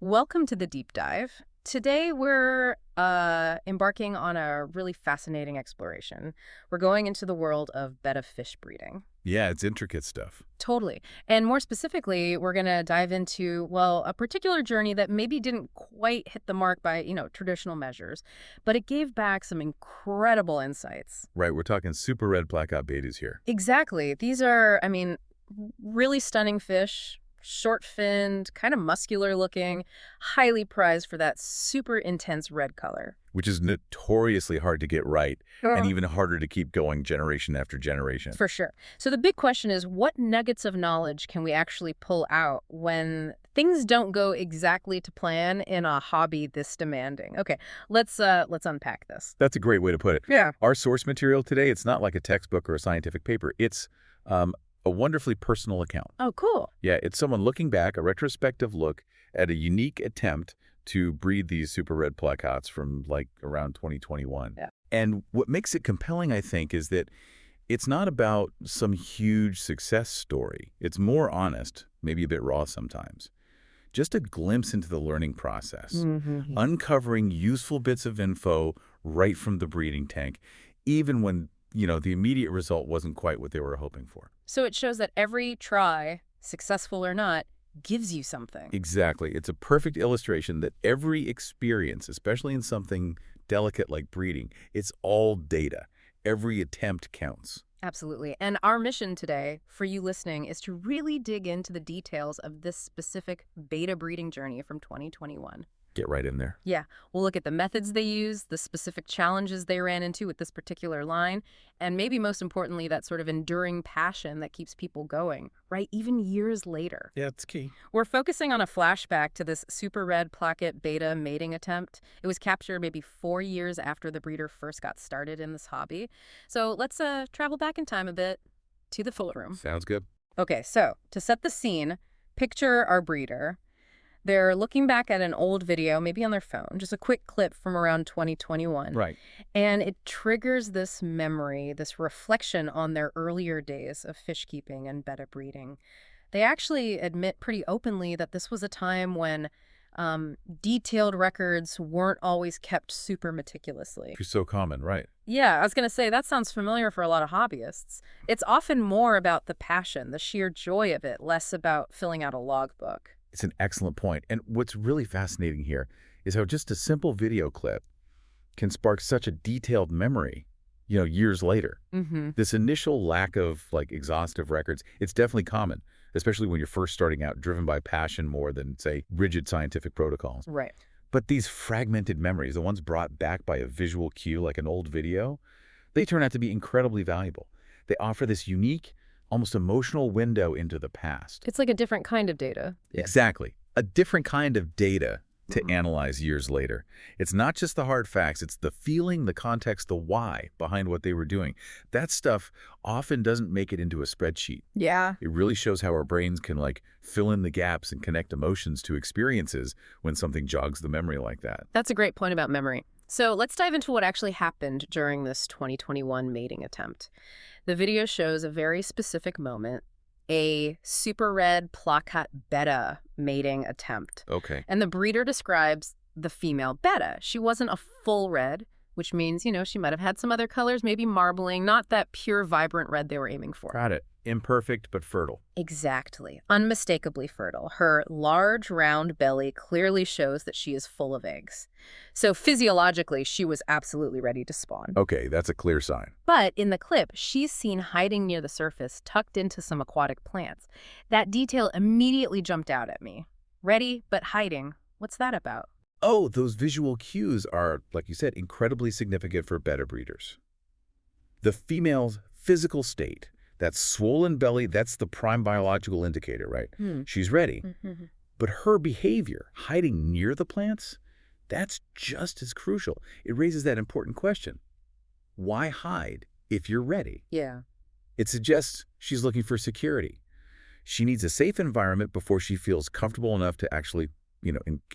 Welcome to the deep dive. Today we're embarking on a really fascinating exploration. We're going into the world of betta fish breeding. Yeah, it's intricate stuff. Totally. And more specifically, we're going to dive into, well, a particular journey that maybe didn't quite hit the mark by, traditional measures, but it gave back some incredible insights. Right, we're talking Super Red Plakat Bettas here. Exactly. These are, really stunning fish. Short-finned, kind of muscular-looking, highly prized for that super intense red color. Which is notoriously hard to get right, and even harder to keep going generation after generation. For sure. So the big question is, what nuggets of knowledge can we actually pull out when things don't go exactly to plan in a hobby this demanding? Okay, let's unpack this. That's a great way to put it. Yeah. Our source material today, it's not like a textbook or a scientific paper. It's a wonderfully personal account. Oh, cool. Yeah, it's someone looking back, a retrospective look at a unique attempt to breed these Super Red Plakats from like around 2021. Yeah. And what makes it compelling, I think, is that it's not about some huge success story. It's more honest, maybe a bit raw sometimes. Just a glimpse into the learning process, uncovering useful bits of info right from the breeding tank, even when the immediate result wasn't quite what they were hoping for. So it shows that every try, successful or not, gives you something. Exactly. It's a perfect illustration that every experience, especially in something delicate like breeding, it's all data. Every attempt counts. Absolutely. And our mission today, for you listening, is to really dig into the details of this specific betta breeding journey from 2021. Get right in there. Yeah, we'll look at the methods they used, the specific challenges they ran into with this particular line, and maybe most importantly, that sort of enduring passion that keeps people going, right? Even years later. Yeah, it's key. We're focusing on a flashback to this Super Red Plakat Betta mating attempt. It was captured maybe 4 years after the breeder first got started in this hobby. So let's travel back in time a bit to the full room. Sounds good. Okay, so to set the scene, picture our breeder. They're looking back at an old video, maybe on their phone, just a quick clip from around 2021. Right. And it triggers this memory, this reflection on their earlier days of fish keeping and betta breeding. They actually admit pretty openly that this was a time when detailed records weren't always kept super meticulously. It's so common, right? Yeah, I was going to say, that sounds familiar for a lot of hobbyists. It's often more about the passion, the sheer joy of it, less about filling out a logbook. It's an excellent point. And what's really fascinating here is how just a simple video clip can spark such a detailed memory, years later. This initial lack of exhaustive records, it's definitely common, especially when you're first starting out, driven by passion more than, say, rigid scientific protocols. Right. But these fragmented memories, the ones brought back by a visual cue like an old video, they turn out to be incredibly valuable. They offer this unique, almost emotional window into the past. It's like a different kind of data. Exactly. A different kind of data to analyze years later. It's not just the hard facts, it's the feeling, the context, the why behind what they were doing. That stuff often doesn't make it into a spreadsheet. Yeah. It really shows how our brains can fill in the gaps and connect emotions to experiences when something jogs the memory like that. That's a great point about memory. So let's dive into what actually happened during this 2021 mating attempt. The video shows a very specific moment, a Super Red Plakat Betta mating attempt. Okay. And the breeder describes the female betta. She wasn't a full red, which means, she might have had some other colors, maybe marbling, not that pure, vibrant red they were aiming for. Got it. Imperfect, but fertile. Exactly. Unmistakably fertile. Her large, round belly clearly shows that she is full of eggs. So physiologically, she was absolutely ready to spawn. Okay, that's a clear sign. But in the clip, she's seen hiding near the surface, tucked into some aquatic plants. That detail immediately jumped out at me. Ready, but hiding. What's that about? Oh, those visual cues are, like you said, incredibly significant for betta breeders. The female's physical state, that swollen belly, that's the prime biological indicator, right? She's ready. But her behavior, hiding near the plants, that's just as crucial. It raises that important question. Why hide if you're ready? Yeah. It suggests she's looking for security. She needs a safe environment before she feels comfortable enough to actually,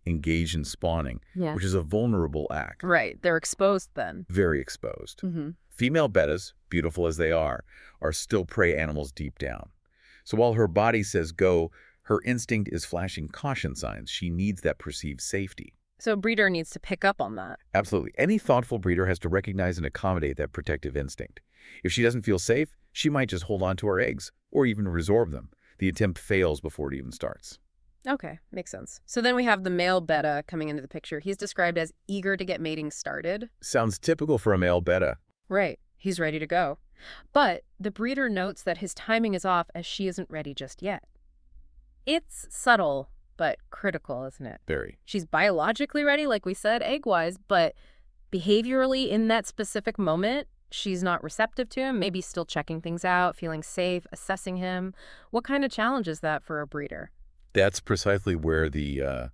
engage in spawning, which is a vulnerable act. Right. They're exposed then. Very exposed. Female bettas, beautiful as they are still prey animals deep down. So while her body says go, Her instinct is flashing caution signs. She needs that perceived safety. So a breeder needs to pick up on that. Absolutely. Any thoughtful breeder has to recognize and accommodate that protective instinct. If she doesn't feel safe, she might just hold on to her eggs or even resorb them. The attempt fails before it even starts. Okay, makes sense. So then we have the male betta coming into the picture. He's described as eager to get mating started. Sounds typical for a male betta. Right, he's ready to go. But the breeder notes that his timing is off as she isn't ready just yet. It's subtle, but critical, isn't it? Very. She's biologically ready, like we said, egg-wise, but behaviorally in that specific moment, she's not receptive to him, maybe still checking things out, feeling safe, assessing him. What kind of challenge is that for a breeder? That's precisely where the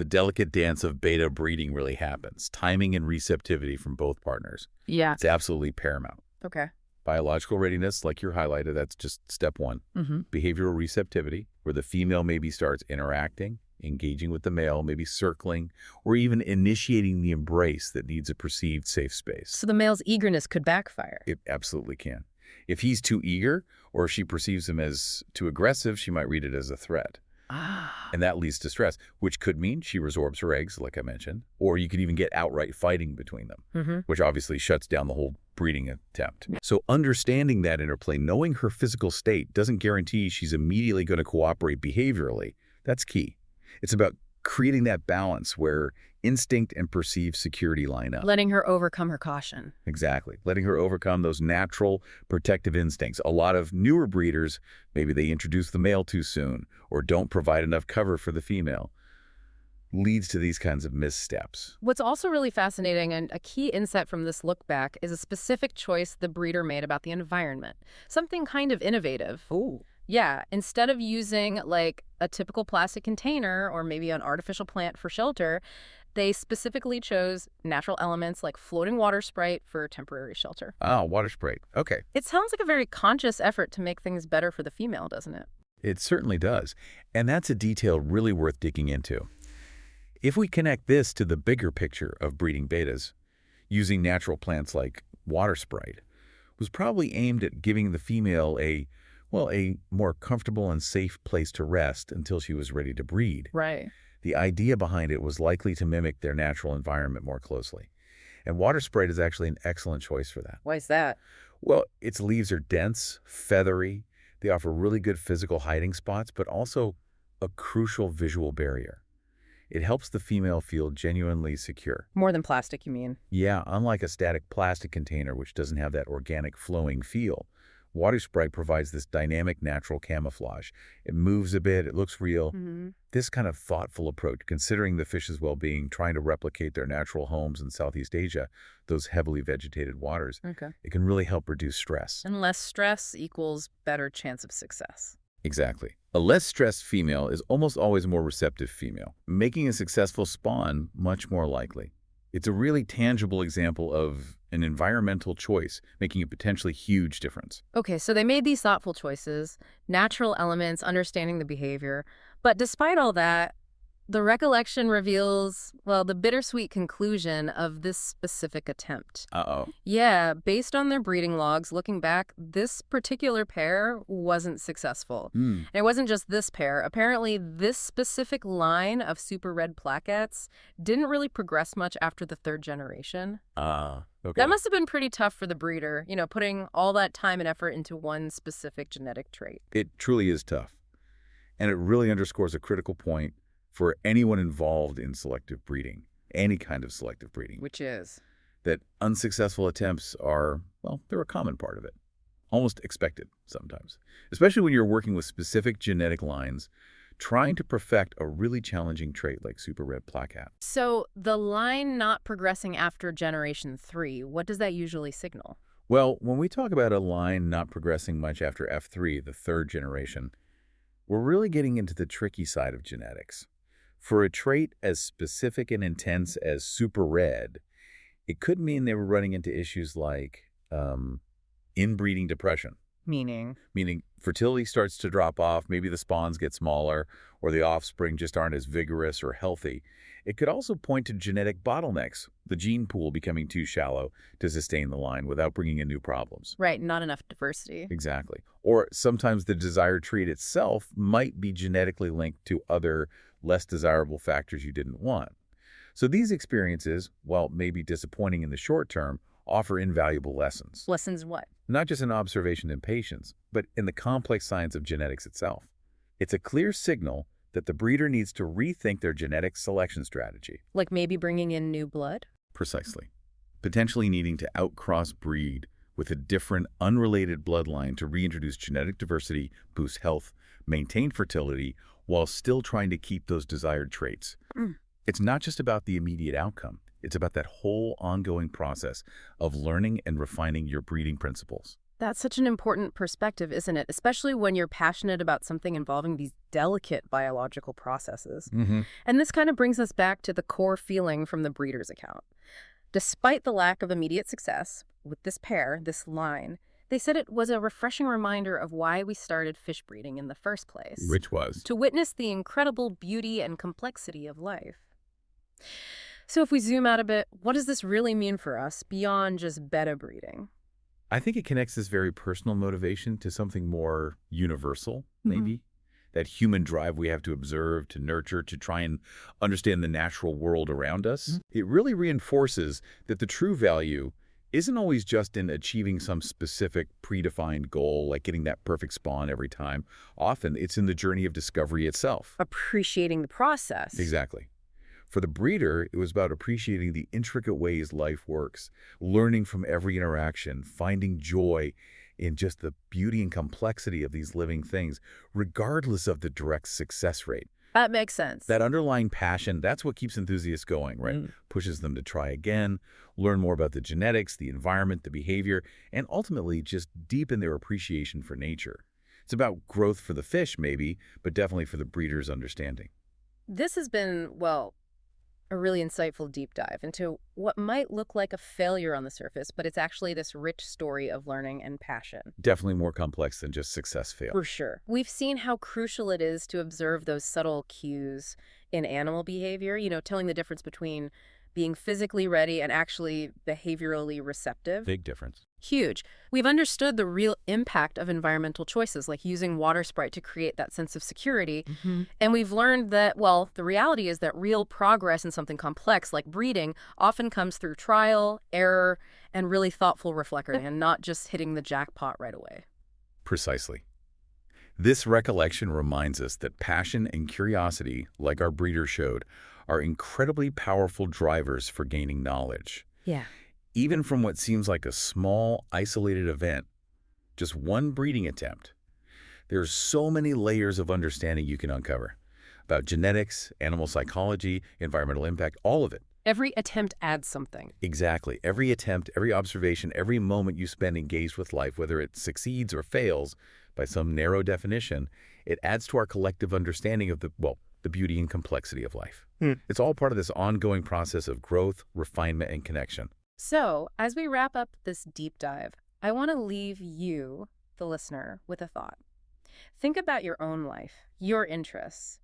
delicate dance of beta breeding really happens. Timing and receptivity from both partners. Yeah. It's absolutely paramount. Okay. Biological readiness, like you're highlighted, that's just step one. Behavioral receptivity, where the female maybe starts interacting, engaging with the male, maybe circling, or even initiating the embrace that needs a perceived safe space. So the male's eagerness could backfire. It absolutely can. If he's too eager, or if she perceives him as too aggressive, she might read it as a threat. And that leads to stress, which could mean she resorbs her eggs, like I mentioned, or you could even get outright fighting between them, which obviously shuts down the whole breeding attempt. So understanding that interplay, knowing her physical state, doesn't guarantee she's immediately going to cooperate behaviorally. That's key. It's about creating that balance where instinct and perceived security line up. Letting her overcome her caution. Exactly. Letting her overcome those natural protective instincts. A lot of newer breeders, maybe they introduce the male too soon or don't provide enough cover for the female, leads to these kinds of missteps. What's also really fascinating and a key insight from this look back is a specific choice the breeder made about the environment. Something kind of innovative. Oh. Yeah, instead of using like a typical plastic container or maybe an artificial plant for shelter, they specifically chose natural elements like floating water sprite for temporary shelter. Ah, Water Sprite. Okay. It sounds like a very conscious effort to make things better for the female, doesn't it? It certainly does. And that's a detail really worth digging into. If we connect this to the bigger picture of breeding betas, using natural plants like Water Sprite was probably aimed at giving the female a more comfortable and safe place to rest until she was ready to breed. Right. The idea behind it was likely to mimic their natural environment more closely. And Water Sprite is actually an excellent choice for that. Why is that? Well, its leaves are dense, feathery. They offer really good physical hiding spots, but also a crucial visual barrier. It helps the female feel genuinely secure. More than plastic, you mean? Yeah, unlike a static plastic container, which doesn't have that organic flowing feel, Water Sprite provides this dynamic natural camouflage. It moves a bit, it looks real. This kind of thoughtful approach, considering the fish's well-being, trying to replicate their natural homes in Southeast Asia, those heavily vegetated waters, it can really help reduce stress. And less stress equals better chance of success. Exactly. A less stressed female is almost always a more receptive female, making a successful spawn much more likely. It's a really tangible example of an environmental choice making a potentially huge difference. Okay, so they made these thoughtful choices, natural elements, understanding the behavior. But despite all that, the recollection reveals, well, the bittersweet conclusion of this specific attempt. Uh-oh. Yeah, based on their breeding logs, looking back, this particular pair wasn't successful. And it wasn't just this pair. Apparently, this specific line of Super Red Plakats didn't really progress much after the third generation. Okay. That must have been pretty tough for the breeder, putting all that time and effort into one specific genetic trait. It truly is tough. And it really underscores a critical point for anyone involved in selective breeding, any kind of selective breeding. Which is? That unsuccessful attempts are, well, they're a common part of it. Almost expected sometimes. Especially when you're working with specific genetic lines, trying to perfect a really challenging trait like Super Red Plakat. So the line not progressing after generation 3, what does that usually signal? Well, when we talk about a line not progressing much after F3, the third generation, we're really getting into the tricky side of genetics. For a trait as specific and intense as Super Red, it could mean they were running into issues like inbreeding depression, Meaning? meaning fertility starts to drop off, maybe the spawns get smaller, or the offspring just aren't as vigorous or healthy. It could also point to genetic bottlenecks, the gene pool becoming too shallow to sustain the line without bringing in new problems. Right, not enough diversity. Exactly. Or sometimes the desired trait itself might be genetically linked to other less desirable factors you didn't want. So these experiences, while maybe disappointing in the short term, offer invaluable lessons. Lessons what? Not just in observation and patience, but in the complex science of genetics itself. It's a clear signal that the breeder needs to rethink their genetic selection strategy. Like maybe bringing in new blood? Precisely. Potentially needing to outcross breed with a different, unrelated bloodline to reintroduce genetic diversity, boost health, maintain fertility, while still trying to keep those desired traits. It's not just about the immediate outcome. It's about that whole ongoing process of learning and refining your breeding principles. That's such an important perspective, isn't it? Especially when you're passionate about something involving these delicate biological processes. And this kind of brings us back to the core feeling from the breeder's account. Despite the lack of immediate success with this pair, this line, they said it was a refreshing reminder of why we started fish breeding in the first place. Which was? To witness the incredible beauty and complexity of life. So if we zoom out a bit, what does this really mean for us beyond just betta breeding? I think it connects this very personal motivation to something more universal, maybe. That human drive we have to observe, to nurture, to try and understand the natural world around us. It really reinforces that the true value isn't always just in achieving some specific predefined goal, like getting that perfect spawn every time. Often, it's in the journey of discovery itself. Appreciating the process. Exactly. For the breeder, it was about appreciating the intricate ways life works, learning from every interaction, finding joy in just the beauty and complexity of these living things, regardless of the direct success rate. That makes sense. That underlying passion, that's what keeps enthusiasts going, right? Pushes them to try again, learn more about the genetics, the environment, the behavior, and ultimately just deepen their appreciation for nature. It's about growth for the fish, maybe, but definitely for the breeder's understanding. This has been, well, a really insightful deep dive into what might look like a failure on the surface, but it's actually this rich story of learning and passion. Definitely more complex than just success fail. For sure. We've seen how crucial it is to observe those subtle cues in animal behavior, telling the difference between being physically ready and actually behaviorally receptive. Big difference. Huge. We've understood the real impact of environmental choices, like using Water Sprite to create that sense of security. And we've learned that, well, the reality is that real progress in something complex like breeding often comes through trial, error, and really thoughtful reflection, and not just hitting the jackpot right away. Precisely. This recollection reminds us that passion and curiosity, like our breeder showed, are incredibly powerful drivers for gaining knowledge. Yeah. Even from what seems like a small, isolated event, just one breeding attempt, there's so many layers of understanding you can uncover about genetics, animal psychology, environmental impact, all of it. Every attempt adds something. Exactly. Every attempt, every observation, every moment you spend engaged with life, whether it succeeds or fails by some narrow definition, it adds to our collective understanding of the beauty and complexity of life. It's all part of this ongoing process of growth, refinement, and connection. So, as we wrap up this deep dive, I want to leave you, the listener, with a thought. Think about your own life, your interests.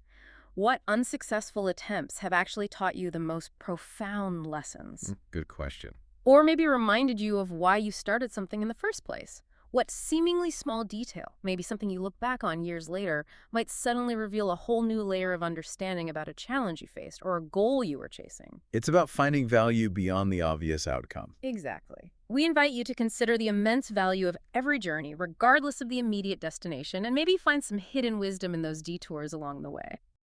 What unsuccessful attempts have actually taught you the most profound lessons? Good question. Or maybe reminded you of why you started something in the first place? What seemingly small detail, maybe something you look back on years later, might suddenly reveal a whole new layer of understanding about a challenge you faced or a goal you were chasing? It's about finding value beyond the obvious outcome. Exactly. We invite you to consider the immense value of every journey, regardless of the immediate destination, and maybe find some hidden wisdom in those detours along the way.